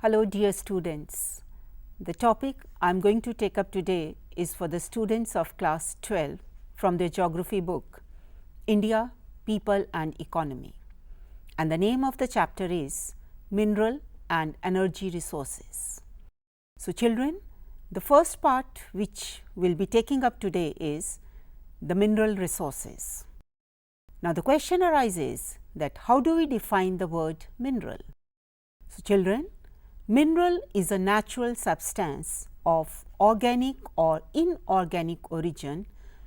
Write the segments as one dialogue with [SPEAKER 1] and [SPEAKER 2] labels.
[SPEAKER 1] Hello dear students. The topic I am going to take up today is for the students of class 12 from their geography book, India, People and Economy. And the name of the chapter is Mineral and Energy Resources. So children, the first part which we will be taking up today is the mineral resources. Now the question arises that how do we define the word mineral? So children, mineral is a natural substance of organic or inorganic origin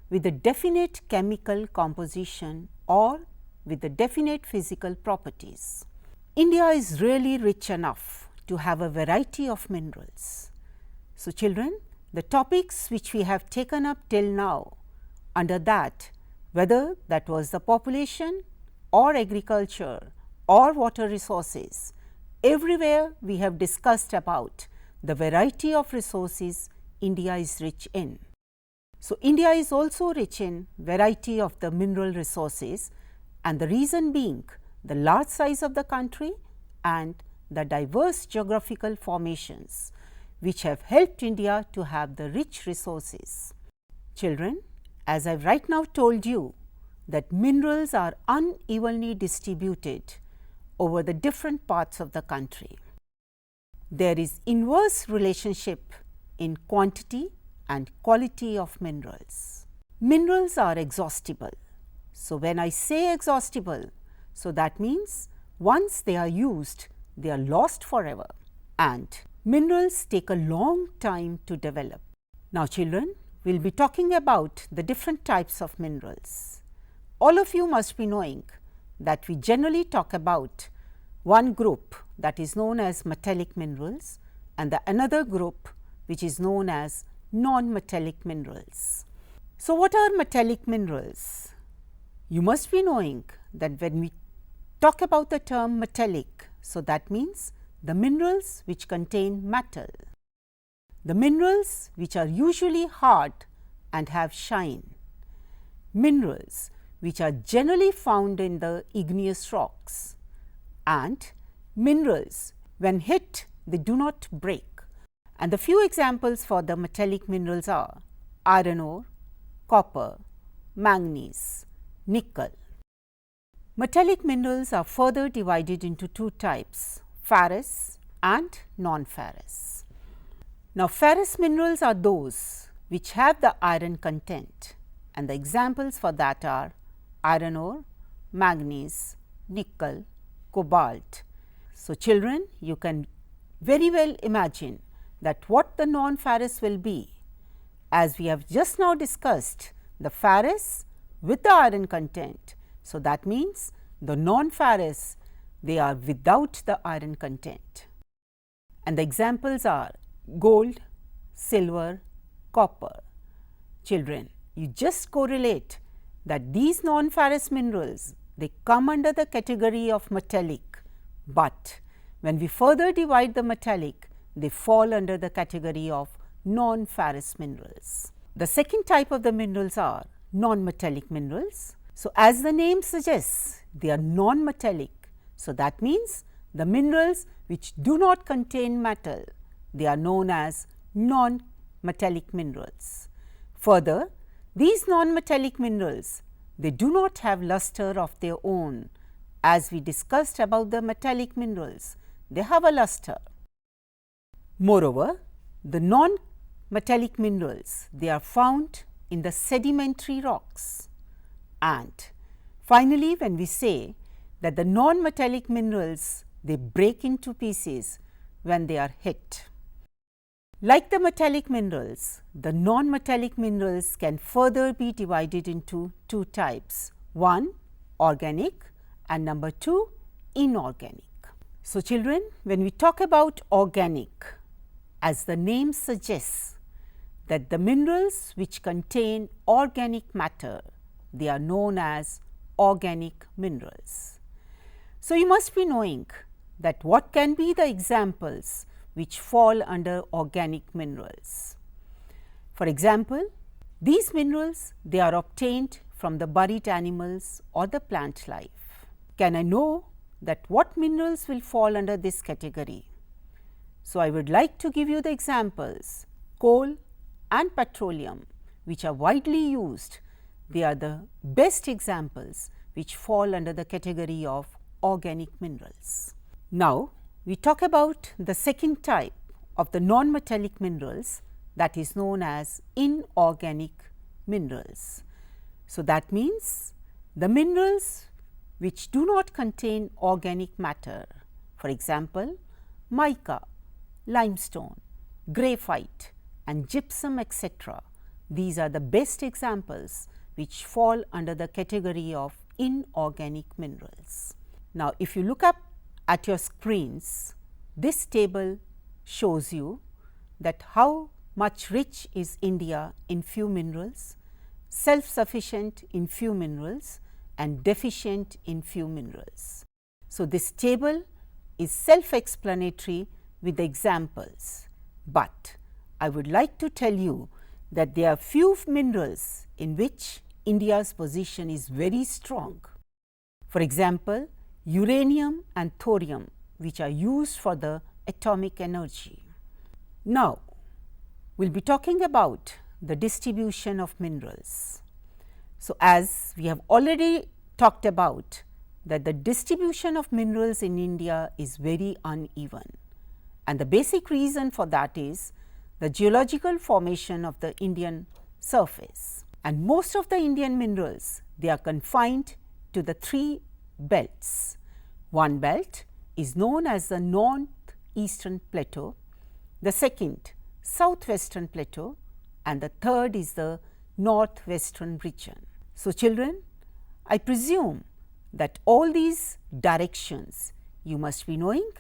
[SPEAKER 1] with a definite chemical composition or with the definite physical properties. India is really rich enough to have a variety of minerals. So children, the topics which we have taken up till now, under that, whether that was the population or agriculture or water resources, everywhere we have discussed about the variety of resources India is rich in. So India is also rich in variety of the mineral resources, and the reason being the large size of the country and the diverse geographical formations which have helped India to have the rich resources. Children, as I have right now told you that minerals are unevenly distributed over the different parts of the country. There is inverse relationship in quantity and quality of minerals. Minerals are exhaustible. So when I say exhaustible, so that means once they are used, they are lost forever, and minerals take a long time to develop. Now children, we will be talking about the different types of minerals. All of you must be knowing that we generally talk about one group that is known as metallic minerals and the another group which is known as non-metallic minerals. So what are metallic minerals? You must be knowing that when we talk about the term metallic, so that means the minerals which contain metal, the minerals which are usually hard and have shine, minerals which are generally found in the igneous rocks, and minerals when hit they do not break. And the few examples for the metallic minerals are iron ore, copper, manganese, nickel. Metallic minerals are further divided into two types, ferrous and non-ferrous. Now ferrous minerals are those which have the iron content, and the examples for that are iron ore, manganese, nickel, cobalt. So children, you can very well imagine that what the non-ferrous will be, as we have just now discussed the ferrous with the iron content. So that means the non-ferrous, they are without the iron content, and the examples are gold, silver, copper. Children, you just correlate that these non-ferrous minerals, they come under the category of metallic, but when we further divide the metallic, they fall under the category of non-ferrous minerals. The second type of the minerals are non-metallic minerals. So as the name suggests, they are non-metallic. So that means the minerals which do not contain metal, they are known as non-metallic minerals. Further, these non-metallic minerals, they do not have luster of their own. As we discussed about the metallic minerals, they have a luster. Moreover, the non-metallic minerals, they are found in the sedimentary rocks. And finally, when we say that the non-metallic minerals, they break into pieces when they are hit. Like the metallic minerals, the non-metallic minerals can further be divided into two types, one organic and number two inorganic. So children, when we talk about organic, as the name suggests that the minerals which contain organic matter, they are known as organic minerals. So you must be knowing that what can be the examples which fall under organic minerals. For example, these minerals, they are obtained from the buried animals or the plant life. Can I know that what minerals will fall under this category? So, I would like to give you the examples coal and petroleum, which are widely used. They are the best examples which fall under the category of organic minerals. Now, we talk about the second type of the non-metallic minerals, that is known as inorganic minerals. So, that means the minerals which do not contain organic matter, for example, mica, limestone, graphite and gypsum, etc. These are the best examples which fall under the category of inorganic minerals. Now, if you look up at your screens, this table shows you that how much rich is India in few minerals, self-sufficient in few minerals and deficient in few minerals. So, this table is self-explanatory with the examples, but I would like to tell you that there are few minerals in which India's position is very strong. For example, uranium and thorium, which are used for the atomic energy. Now, we will be talking about the distribution of minerals. So, as we have already talked about that the distribution of minerals in India is very uneven, and the basic reason for that is the geological formation of the Indian surface. And most of the Indian minerals, they are confined to the three belts. One belt is known as the northeastern plateau, the second southwestern plateau and the third is the northwestern region. So, children, I presume that all these directions you must be knowing,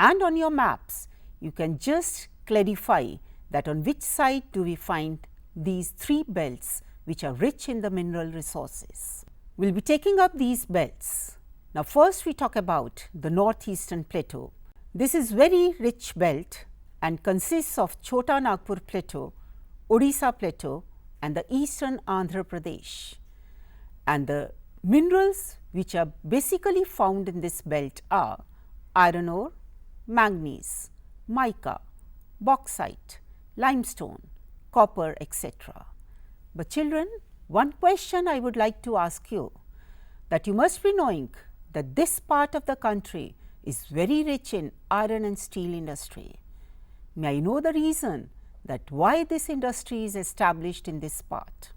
[SPEAKER 1] and on your maps you can just clarify that on which side do we find these three belts which are rich in the mineral resources. We will be taking up these belts. Now, first we talk about the northeastern plateau. This is very rich belt and consists of Chota Nagpur plateau, Odisha plateau and the eastern Andhra Pradesh. And the minerals which are basically found in this belt are iron ore, manganese, mica, bauxite, limestone, copper, etc. But children, one question I would like to ask you, that you must be knowing that this part of the country is very rich in iron and steel industry. May I know the reason that why this industry is established in this part?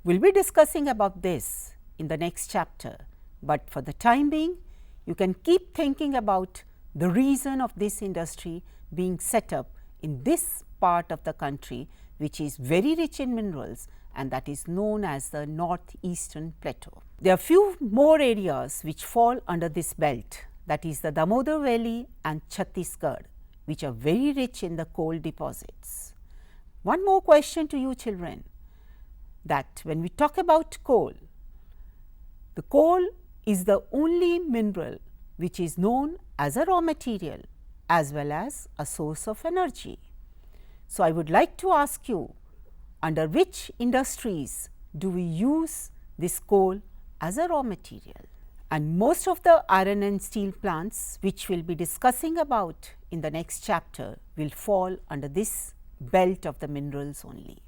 [SPEAKER 1] We will be discussing about this in the next chapter, but for the time being, you can keep thinking about the reason of this industry being set up in this part of the country, which is very rich in minerals, and that is known as the northeastern plateau. There are few more areas which fall under this belt, that is the Damodar Valley and Chhattisgarh, which are very rich in the coal deposits. One more question to you children, that when we talk about coal, the coal is the only mineral which is known as a raw material as well as a source of energy. So, I would like to ask you, under which industries do we use this coal as a raw material? And most of the iron and steel plants which we will be discussing about in the next chapter will fall under this belt of the minerals only.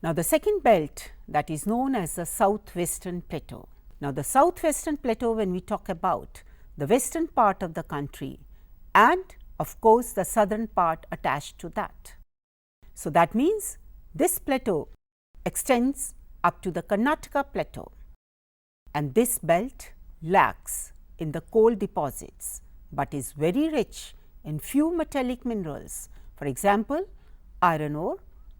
[SPEAKER 1] Now, the second belt, that is known as the southwestern plateau. Now, the southwestern plateau, when we talk about the western part of the country and of course, the southern part attached to that. So, that means this plateau extends up to the Karnataka plateau, and this belt lacks in the coal deposits, but is very rich in few metallic minerals, for example, iron ore,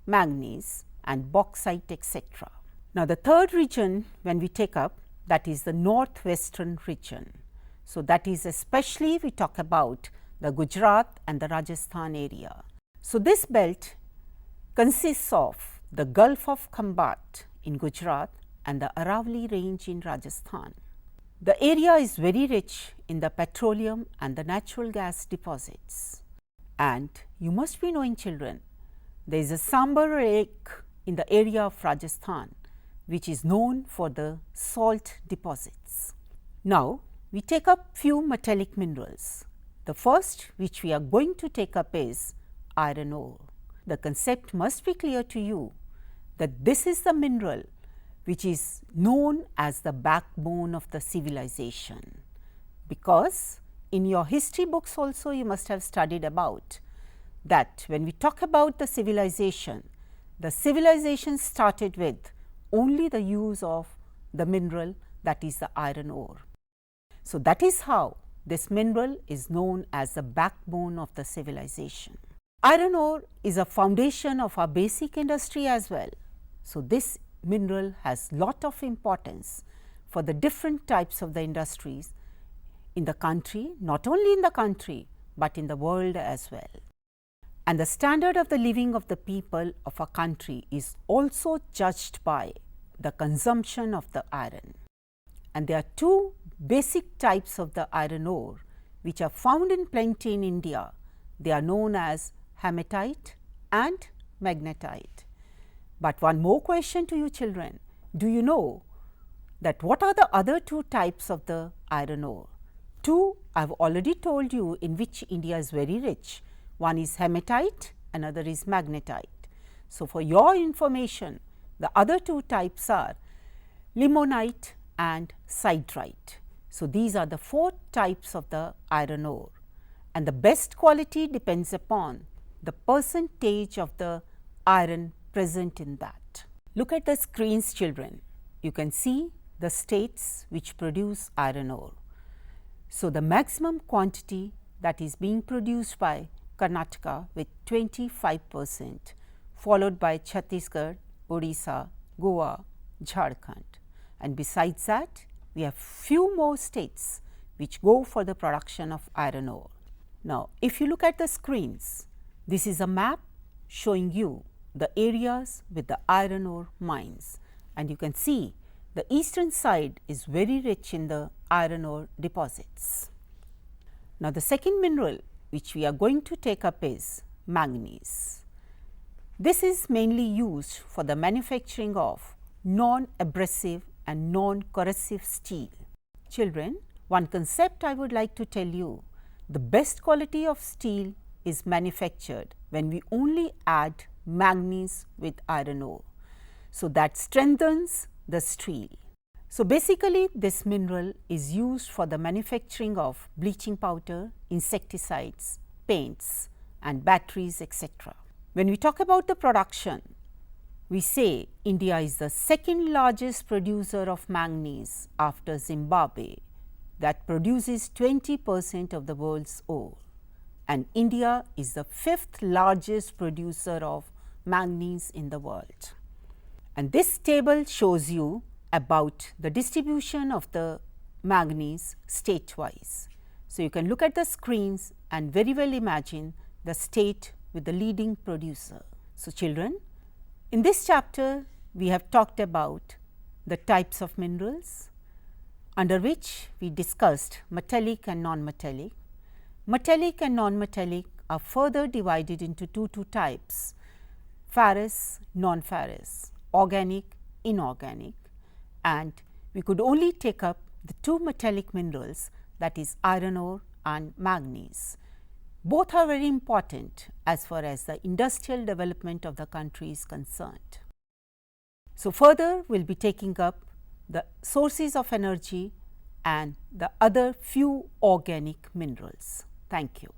[SPEAKER 1] manganese and bauxite, etc. Now, the third region when we take up, that is the northwestern region. So, that is especially we talk about the Gujarat and the Rajasthan area. So, this belt consists of the Gulf of Khambat in Gujarat and the Aravalli range in Rajasthan. The area is very rich in the petroleum and the natural gas deposits. And you must be knowing children, there is a Sambar lake in the area of Rajasthan which is known for the salt deposits. Now, we take up few metallic minerals. The first which we are going to take up is iron ore. The concept must be clear to you that this is the mineral which is known as the backbone of the civilization, because in your history books also you must have studied about that when we talk about the civilization started with only the use of the mineral, that is the iron ore. So, that is how this mineral is known as the backbone of the civilization. Iron ore is a foundation of our basic industry as well. So, this mineral has lot of importance for the different types of the industries in the country, not only in the country, but in the world as well. And the standard of the living of the people of a country is also judged by the consumption of the iron. And there are two basic types of the iron ore which are found in plenty in India. They are known as hematite and magnetite. But one more question to you children, do you know that what are the other two types of the iron ore? Two I have already told you in which India is very rich. One is hematite, another is magnetite. So, for your information, the other two types are limonite and siderite. So, these are the four types of the iron ore, and the best quality depends upon the percentage of the iron present in that. Look at the screens children, you can see the states which produce iron ore. So, the maximum quantity that is being produced by Karnataka with 25%, followed by Chhattisgarh, Odisha, Goa, Jharkhand, and besides that we have few more states which go for the production of iron ore. Now, if you look at the screens, this is a map showing you the areas with the iron ore mines, and you can see the eastern side is very rich in the iron ore deposits. Now, the second mineral which we are going to take up is manganese. This is mainly used for the manufacturing of non-abrasive and non-corrosive steel. Children, one concept I would like to tell you, the best quality of steel is manufactured when we only add manganese with iron ore. So, that strengthens the steel. So, basically this mineral is used for the manufacturing of bleaching powder, insecticides, paints and batteries, etc. When we talk about the production, we say India is the second largest producer of manganese after Zimbabwe, that produces 20% of the world's ore, and India is the fifth largest producer of manganese in the world. And this table shows you about the distribution of the manganese state-wise. So, you can look at the screens and very well imagine the state with the leading producer. So, children, in this chapter we have talked about the types of minerals, under which we discussed metallic and non-metallic. Metallic and non-metallic are further divided into two types: ferrous, non-ferrous, organic, inorganic, and we could only take up the two metallic minerals, that is iron ore and manganese. Both are very important as far as the industrial development of the country is concerned. So, further we will be taking up the sources of energy and the other few organic minerals. Thank you.